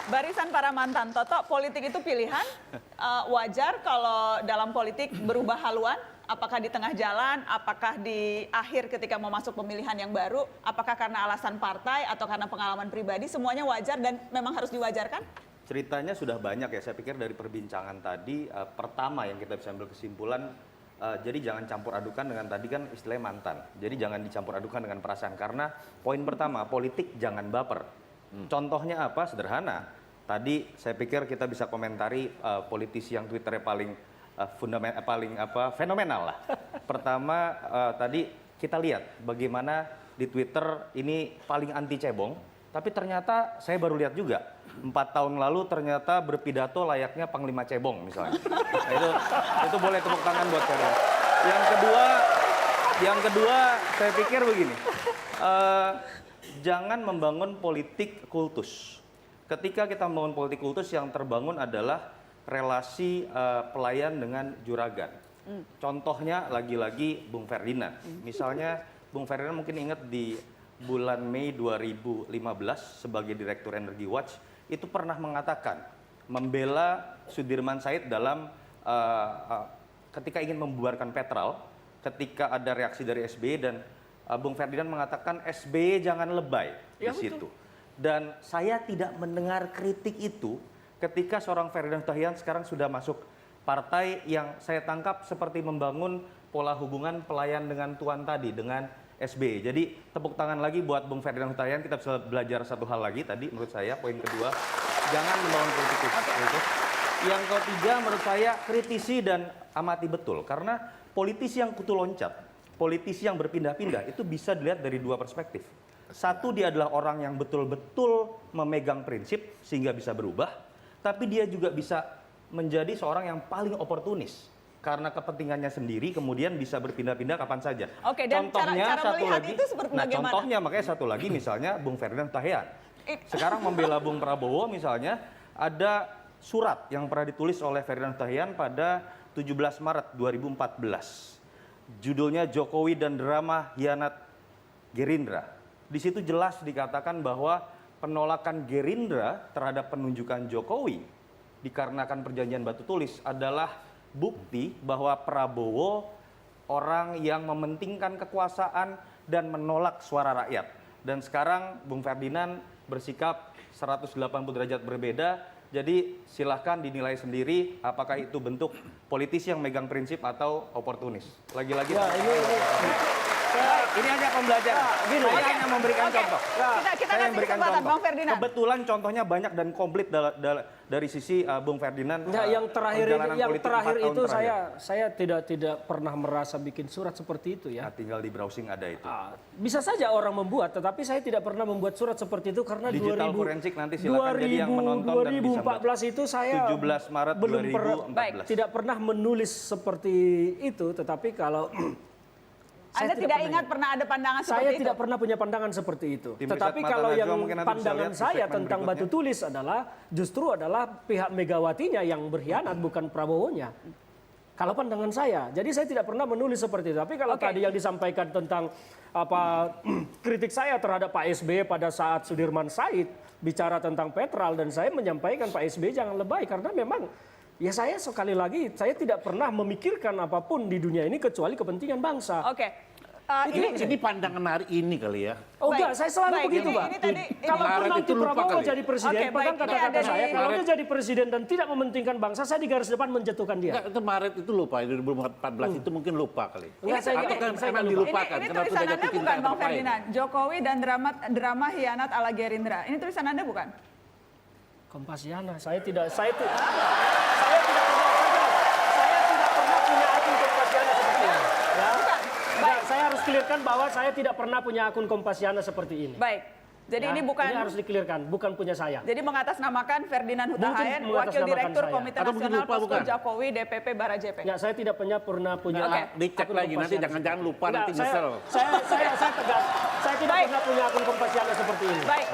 Barisan para mantan, Toto, politik itu pilihan. Wajar kalau dalam politik berubah haluan. Apakah di tengah jalan, apakah di akhir ketika mau masuk pemilihan yang baru, apakah karena alasan partai atau karena pengalaman pribadi, semuanya wajar dan memang harus diwajarkan? Ceritanya sudah banyak ya, saya pikir dari perbincangan tadi, pertama yang kita bisa ambil kesimpulan, jadi jangan campur adukan dengan tadi kan istilahnya mantan. Jadi jangan dicampur adukan dengan perasaan, karena poin pertama, politik jangan baper. Contohnya apa? Sederhana. Tadi saya pikir kita bisa komentari politisi yang Twitternya paling fenomenal lah. Pertama tadi kita lihat bagaimana di Twitter ini paling anti cebong, tapi ternyata saya baru lihat juga 4 tahun lalu ternyata berpidato layaknya Panglima Cebong misalnya. Nah, itu boleh tepuk tangan buat saya. Yang kedua saya pikir begini, jangan membangun politik kultus. Ketika kita membangun politik kultus, yang terbangun adalah relasi pelayan dengan juragan. Contohnya lagi-lagi Bung Ferdinand. Misalnya Bung Ferdinand mungkin ingat di bulan Mei 2015 sebagai Direktur Energi Watch itu pernah mengatakan membela Sudirman Said dalam ketika ingin membubarkan Petral, ketika ada reaksi dari SBY dan Bung Ferdinand mengatakan SBY jangan lebay di situ. Dan saya tidak mendengar kritik itu ketika seorang Ferdinand Hutahian sekarang sudah masuk partai yang saya tangkap seperti membangun pola hubungan pelayan dengan tuan tadi, dengan SBY. Jadi tepuk tangan lagi buat Bung Ferdinand Hutahian, kita bisa belajar satu hal lagi tadi menurut saya, poin kedua, jangan membangun politik kultus. Yang ketiga menurut saya kritisi dan amati betul, karena politisi yang kutu loncat, politisi yang berpindah-pindah itu bisa dilihat dari dua perspektif. Satu, dia adalah orang yang betul-betul memegang prinsip sehingga bisa berubah. Tapi dia juga bisa menjadi seorang yang paling oportunis karena kepentingannya sendiri, kemudian bisa berpindah-pindah kapan saja. Oke, dan cara satu melihat lagi, itu seperti bagaimana? Contohnya makanya satu lagi misalnya Bung Ferdinand Hutahian. Sekarang membela Bung Prabowo misalnya, ada surat yang pernah ditulis oleh Ferdinand Hutahian pada 17 Maret 2014. Judulnya Jokowi dan Drama Hianat Gerindra. Di situ jelas dikatakan bahwa penolakan Gerindra terhadap penunjukan Jokowi dikarenakan perjanjian batu tulis adalah bukti bahwa Prabowo orang yang mementingkan kekuasaan dan menolak suara rakyat. Dan sekarang Bung Ferdinand bersikap 180 derajat berbeda, jadi silahkan dinilai sendiri apakah itu bentuk politisi yang megang prinsip atau oportunis. Lagi-lagi ini hanya pembelajaran. Saya hanya memberikan contoh. Kita kasih kesempatan Bang Ferdinand. Kebetulan contohnya banyak dan komplit dari sisi Bung Ferdinand. Yang terakhir itu saya tidak pernah merasa bikin surat seperti itu ya. Nah, tinggal di browsing ada itu. Bisa saja orang membuat, tetapi saya tidak pernah membuat surat seperti itu karena Digital forensik nanti silakan jadi yang menonton dan bisa 2014 itu saya 17 Maret belum 2014. Tidak pernah menulis seperti itu, tetapi kalau Anda tidak ingat pernah ada pandangan seperti itu? Saya tidak pernah punya pandangan seperti itu. Tetapi kalau yang pandangan saya tentang batu tulis adalah justru adalah pihak Megawatinya yang berkhianat, bukan Prabowo-nya. Kalau pandangan saya, jadi saya tidak pernah menulis seperti itu. Tapi kalau tadi yang disampaikan tentang kritik saya terhadap Pak SBY pada saat Sudirman Said bicara tentang Petral, dan saya menyampaikan Pak SBY jangan lebay karena memang ya saya sekali lagi saya tidak pernah memikirkan apapun di dunia ini kecuali kepentingan bangsa. Oke. Ini pandangan hari ini kali ya. Oh enggak, saya selalu begitu, Pak. Kalau nanti Prabowo jadi presiden, pegang kata-kata saya, kalau dia jadi presiden dan tidak mementingkan bangsa, saya di garis depan menjatuhkan dia. Enggak, itu Maret itu lupa, 2014 itu mungkin lupa kali. Enggak, saya memang dilupakan. Ini tulisan Anda bukan, Bang Ferdinand? Jokowi dan drama hianat ala Gerindra. Ini tulisan Anda bukan? Kompasiana, saya tidak pernah punya akun Kompasiana seperti ini. Ya. Saya harus clearkan bahwa saya tidak pernah punya akun Kompasiana seperti ini. Baik. Jadi ini harus diklirkan, bukan punya saya. Jadi mengatasnamakan Ferdinand Hutahian, Wakil Direktur Komite Nasional Posko Jokowi DPP Barajepe. Ya, saya tidak pernah punya. Dicek lagi nanti jangan lupa nanti nyesel. Saya tegas. Saya tidak pernah punya akun Kompasiana seperti ini. Baik.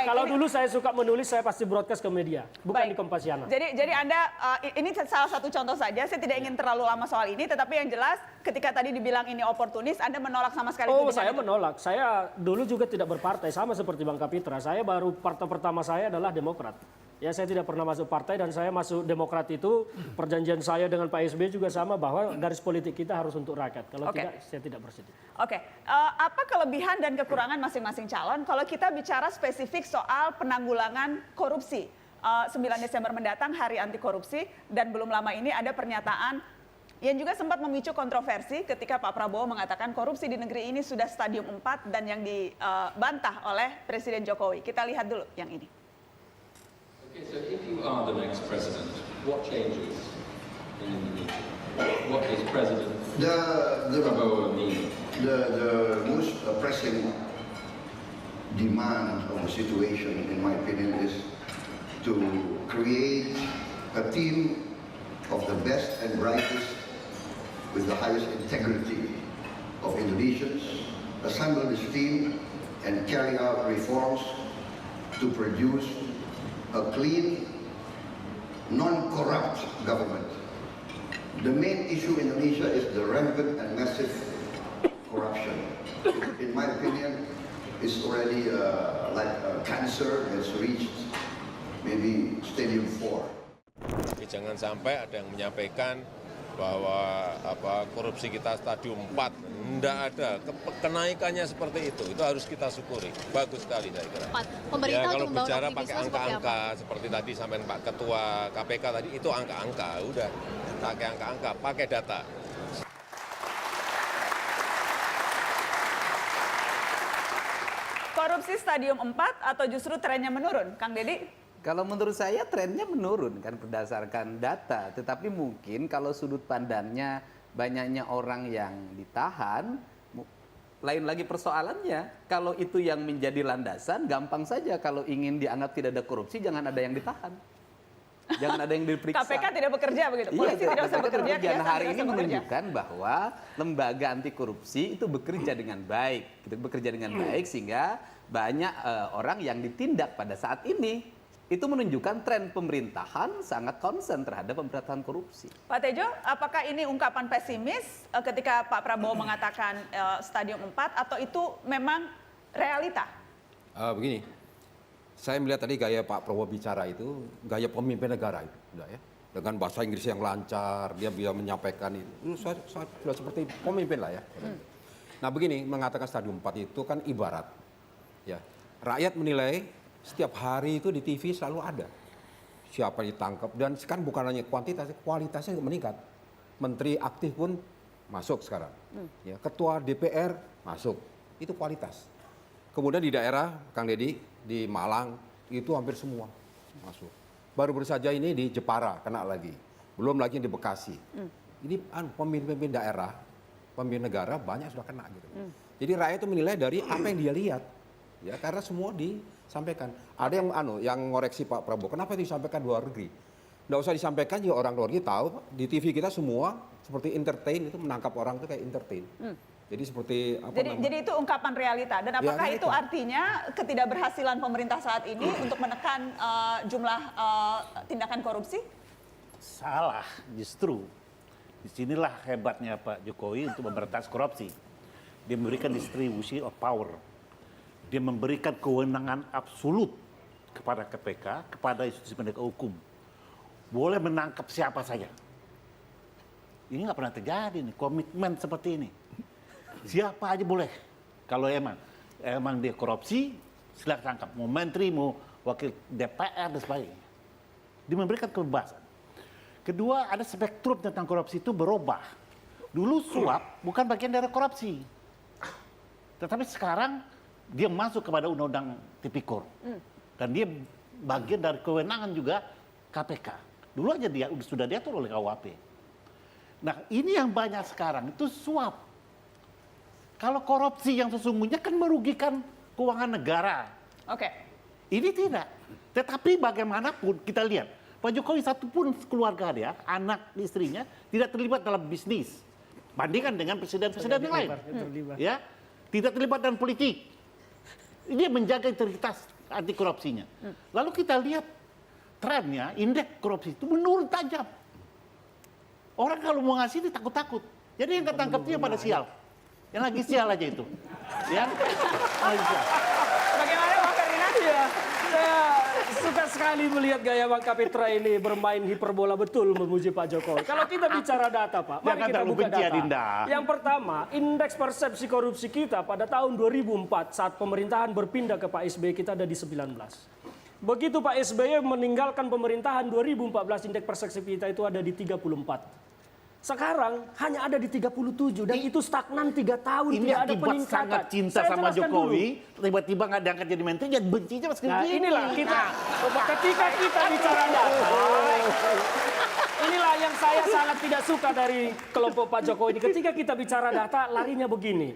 Kalau dulu saya suka menulis, saya pasti broadcast ke media, bukan di Kompasiana. Jadi Anda ini salah satu contoh saja. Saya tidak ingin terlalu lama soal ini, tetapi yang jelas ketika tadi dibilang ini oportunis, Anda menolak sama sekali. Oh, saya menolak. Saya dulu juga tidak berpartai sama sama seperti Bang Kapitra. Saya baru partai pertama saya adalah Demokrat. Ya, saya tidak pernah masuk partai dan saya masuk Demokrat itu perjanjian saya dengan Pak SBY juga sama bahwa garis politik kita harus untuk rakyat. Kalau tidak, saya tidak bersedia. Oke, apa kelebihan dan kekurangan masing-masing calon kalau kita bicara spesifik soal penanggulangan korupsi? 9 Desember mendatang hari anti korupsi dan belum lama ini ada pernyataan yang juga sempat memicu kontroversi ketika Pak Prabowo mengatakan korupsi di negeri ini sudah stadium 4 dan yang dibantah oleh Presiden Jokowi. Kita lihat dulu yang ini. Okay, so if you are the next president, what changes in Indonesia? What is President Prabowo need? The most pressing demand of the situation, in my opinion, is to create a team of the best and brightest with the highest integrity of Indonesians, assemble this team and carry out reforms to produce a clean, non-corrupt government. The main issue in Indonesia is the rampant and massive corruption. In my opinion, it's already like a cancer that's reached maybe stadium 4. Jadi jangan sampai ada yang menyampaikan bahwa korupsi kita stadium 4. Tidak ada, kenaikannya seperti itu harus kita syukuri. Bagus sekali saya kira. Ya kalau bicara pakai angka-angka, seperti tadi sampai Pak Ketua KPK tadi, itu angka-angka, udah pakai angka-angka, pakai data. Korupsi stadium 4 atau justru trennya menurun, Kang Deddy? Kalau menurut saya trennya menurun kan berdasarkan data, tetapi mungkin kalau sudut pandangnya banyaknya orang yang ditahan, lain lagi persoalannya. Kalau itu yang menjadi landasan, gampang saja kalau ingin dianggap tidak ada korupsi, jangan ada yang ditahan. Jangan ada yang diperiksa. KPK tidak bekerja begitu, polisi tidak usah bekerja. Dan hari ini menunjukkan bahwa lembaga anti korupsi itu bekerja dengan baik, bekerja dengan baik sehingga banyak orang yang ditindak pada saat ini. Itu menunjukkan tren pemerintahan sangat concern terhadap pemberantasan korupsi. Pak Tejo, apakah ini ungkapan pesimis ketika Pak Prabowo mengatakan stadium 4 atau itu memang realita? Begini, saya melihat tadi gaya Pak Prabowo bicara itu gaya pemimpin negara itu, ya. Dengan bahasa Inggris yang lancar, dia bisa menyampaikan itu sudah seperti pemimpin lah ya. Nah begini, mengatakan stadium 4 itu kan ibarat, ya rakyat menilai. Setiap hari itu di TV selalu ada siapa ditangkap dan sekarang bukan hanya kuantitas, kualitasnya meningkat. Menteri aktif pun masuk sekarang, ya, ketua DPR masuk, itu kualitas. Kemudian di daerah, Kang Deddy, di Malang itu hampir semua masuk. Baru saja ini di Jepara kena lagi, belum lagi di Bekasi. Ini pemimpin daerah, pemimpin negara banyak sudah kena gitu. Jadi rakyat itu menilai dari apa yang dia lihat, ya karena semua disampaikan. Ada yang ngoreksi Pak Prabowo, kenapa disampaikan luar negeri? Nggak usah disampaikan juga orang luar negeri tahu. Di TV kita semua seperti entertain, itu menangkap orang itu kayak entertain. Jadi seperti apa namanya? Jadi itu ungkapan realita. Dan apakah itu artinya ketidakberhasilan pemerintah saat ini untuk menekan jumlah tindakan korupsi? Salah, justru. Disinilah hebatnya Pak Jokowi untuk memberantas korupsi. Dia memberikan distribusi of power. Dia memberikan kewenangan absolut kepada KPK, kepada institusi penegak hukum. Boleh menangkap siapa saja. Ini nggak pernah terjadi nih, komitmen seperti ini. Siapa aja boleh. Kalau emang dia korupsi, silakan tangkap. Mau menteri, mau wakil DPR dan sebagainya. Dia memberikan kebebasan. Kedua, ada spektrum tentang korupsi itu berubah. Dulu suap bukan bagian dari korupsi. Tetapi sekarang dia masuk kepada undang-undang tipikor. Dan dia bagian dari kewenangan juga KPK. Dulu aja dia sudah diatur oleh KUHP. Nah ini yang banyak sekarang itu suap. Kalau korupsi yang sesungguhnya kan merugikan keuangan negara. Oke. Ini tidak. Tetapi bagaimanapun kita lihat. Pak Jokowi satupun keluarga dia, anak istrinya tidak terlibat dalam bisnis. Bandingkan dengan presiden-presiden yang lain. Ya, tidak terlibat dalam politik. Dia menjaga integritas anti korupsinya. Lalu kita lihat trennya, indeks korupsi itu menurun tajam. Orang kalau mau ngasih ini takut-takut. Jadi yang ketangkep dia pada sial. Yang lagi sial aja itu. Ya. Bagaimana Iya, saya suka sekali melihat gaya Bang Kapitra ini bermain hiperbola betul memuji Pak Jokowi. Kalau kita bicara data, Pak, mari Jangan kita terlalu buka benci, data. Adinda. Yang pertama, indeks persepsi korupsi kita pada tahun 2004 saat pemerintahan berpindah ke Pak SBY kita ada di 19. Begitu Pak SBY meninggalkan pemerintahan 2014, indeks persepsi kita itu ada di 34. Sekarang hanya ada di 37 dan itu stagnan 3 tahun, Ini tidak ada akibat peningkatan. sangat cinta Saya sama jelaskan Jokowi, dulu. tiba-tiba nggak diangkat jadi menteri, jadi bencinya mas Nah inilah kita, ketika kita bicara data, inilah yang saya sangat tidak suka dari kelompok Pak Jokowi ini. Ketika kita bicara data, larinya begini.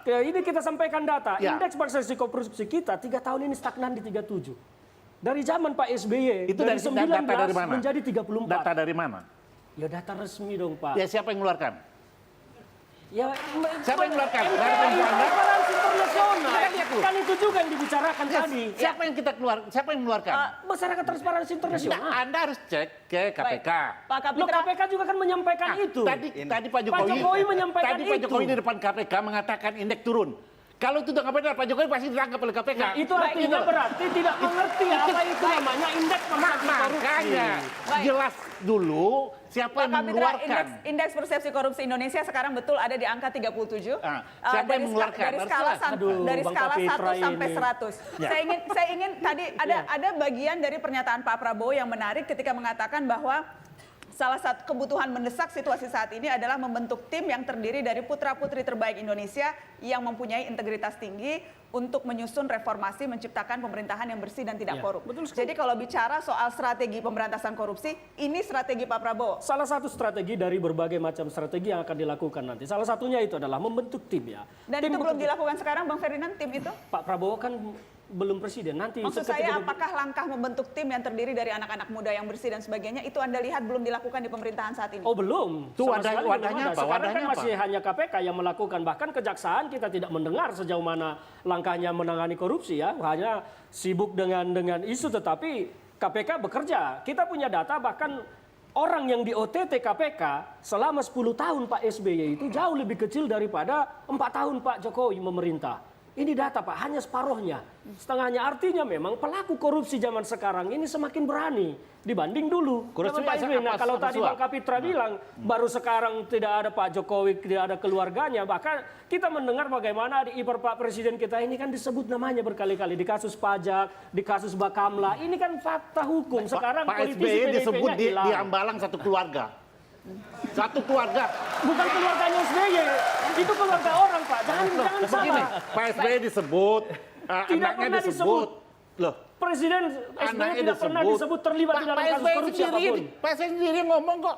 Ini kita sampaikan data, indeks persepsi korupsi kita 3 tahun ini stagnan di 37. Dari zaman Pak SBY, Itu dari dari data dari 19 mana? menjadi 34. Data dari mana? Ya data resmi dong Pak. Ya siapa yang mengeluarkan? Ya, Siapa yang mengeluarkan? MPI, Dari Anda? Transparansi Internasional. Saya lihat dulu. Kan itu juga yang dibicarakan tadi. Siapa yang kita keluar? Siapa yang mengeluarkan? Masyarakat Transparansi Nah, Internasional. Anda harus cek ke KPK. Pak Loh, Kapitra, KPK juga kan menyampaikan itu. Tadi Pak Jokowi menyampaikan tadi Pak Jokowi itu. di depan KPK mengatakan indeks turun. Kalau itu udah benar, Pak Jokowi pasti ditangkap oleh KPK. Nah, itu artinya berarti tidak mengerti apa itu namanya indeks persepsi korupsi. Makanya Baik. jelas dulu siapa Pak yang Kapitra, mengeluarkan. indeks persepsi korupsi Indonesia sekarang betul ada di angka 37. Siapa yang mengeluarkan? Dari skala, Aduh, dari Bang skala 1 Kapitra sampai ini. 100. Ya. Saya ingin tadi ada bagian dari pernyataan Pak Prabowo yang menarik ketika mengatakan bahwa salah satu kebutuhan mendesak situasi saat ini adalah membentuk tim yang terdiri dari putra-putri terbaik Indonesia yang mempunyai integritas tinggi untuk menyusun reformasi menciptakan pemerintahan yang bersih dan tidak Ya, korup. betul sekali. Jadi kalau bicara soal strategi pemberantasan korupsi, ini strategi Pak Prabowo. Salah satu strategi dari berbagai macam strategi yang akan dilakukan nanti. Salah satunya itu adalah membentuk tim ya. Dan Tim itu belum bekerja- dilakukan sekarang Bang Ferdinand, tim itu? Pak Prabowo kan belum presiden. Nanti Maksud ketika saya apakah langkah membentuk tim yang terdiri dari anak-anak muda yang bersih dan sebagainya itu Anda lihat belum dilakukan di pemerintahan saat ini? Oh belum. Itu Sama sekali belum wadahnya ada. apa? Sekarang Wadahnya kan apa? masih hanya KPK yang melakukan. Bahkan kejaksaan kita tidak mendengar sejauh mana langkahnya menangani korupsi ya. Hanya sibuk dengan isu tetapi KPK bekerja. Kita punya data bahkan orang yang di OTT KPK selama 10 tahun Pak SBY itu jauh lebih kecil daripada 4 tahun Pak Jokowi memerintah. Ini data Pak, hanya separuhnya. Setengahnya artinya memang pelaku korupsi zaman sekarang ini semakin berani dibanding dulu. Korupsi Zaman Pak SBY. Nah, apa- kalau apa tadi suap? Bang Kapitra bilang baru sekarang tidak ada Pak Jokowi, tidak ada keluarganya. Bahkan kita mendengar bagaimana di ipar Pak Presiden kita ini kan disebut namanya berkali-kali di kasus pajak, di kasus Bakamla. Ini kan fakta hukum. Sekarang Pak politisi SBY PDIP-nya disebut di hilang. Ambalang satu keluarga. Satu keluarga. Bukan keluarganya SBY, itu keluarga orang Pak. Jangan Begini, salah. Pak SBY disebut, Tidak anaknya pernah disebut. Loh, Presiden SBY anaknya tidak pernah disebut terlibat di dalam Pak kasus SBY korupsi sendiri, apapun. Pak SBY sendiri ngomong kok.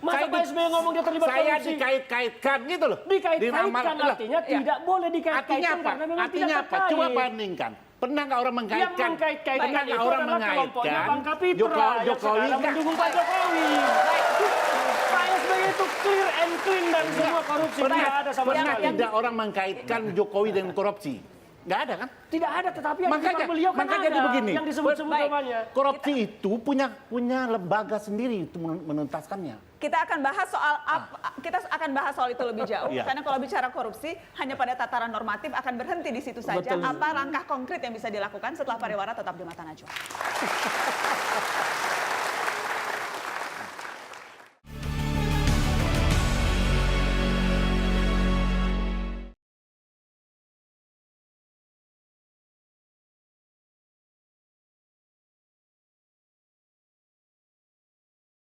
Masa Saya Pak di- SBY ngomong dia terlibat Saya korupsi? dikait-kaitkan gitu loh. Dikait-kaitkan Lah, artinya tidak boleh artinya dikait-kaitkan apa? karena memang Artinya tidak apa? terkait. Coba bandingkan. Pernah nggak orang Yang mengkaitkan? mengkait-kaitkan Pernah itu nggak orang adalah kelompoknya Bang Kapitra Jokowi yang sekarang nggak? mendukung Pak Jokowi. Pak SBY itu clear and clean dari semua korupsi. Pernah, Tidak ada sama pernah sekali. tidak orang mengkaitkan Jokowi dengan korupsi? Nggak ada kan? Tidak ada, tetapi yang Makanya, di beliau kan makanya ada dia begini. yang disebut-sebut Baik. namanya. Korupsi itu punya lembaga sendiri untuk menuntaskannya. Kita akan bahas soal itu lebih jauh Iya. karena kalau bicara korupsi hanya pada tataran normatif akan berhenti di situ saja. Betul. Apa langkah konkret yang bisa dilakukan setelah pariwara tetap di Mata Najwa?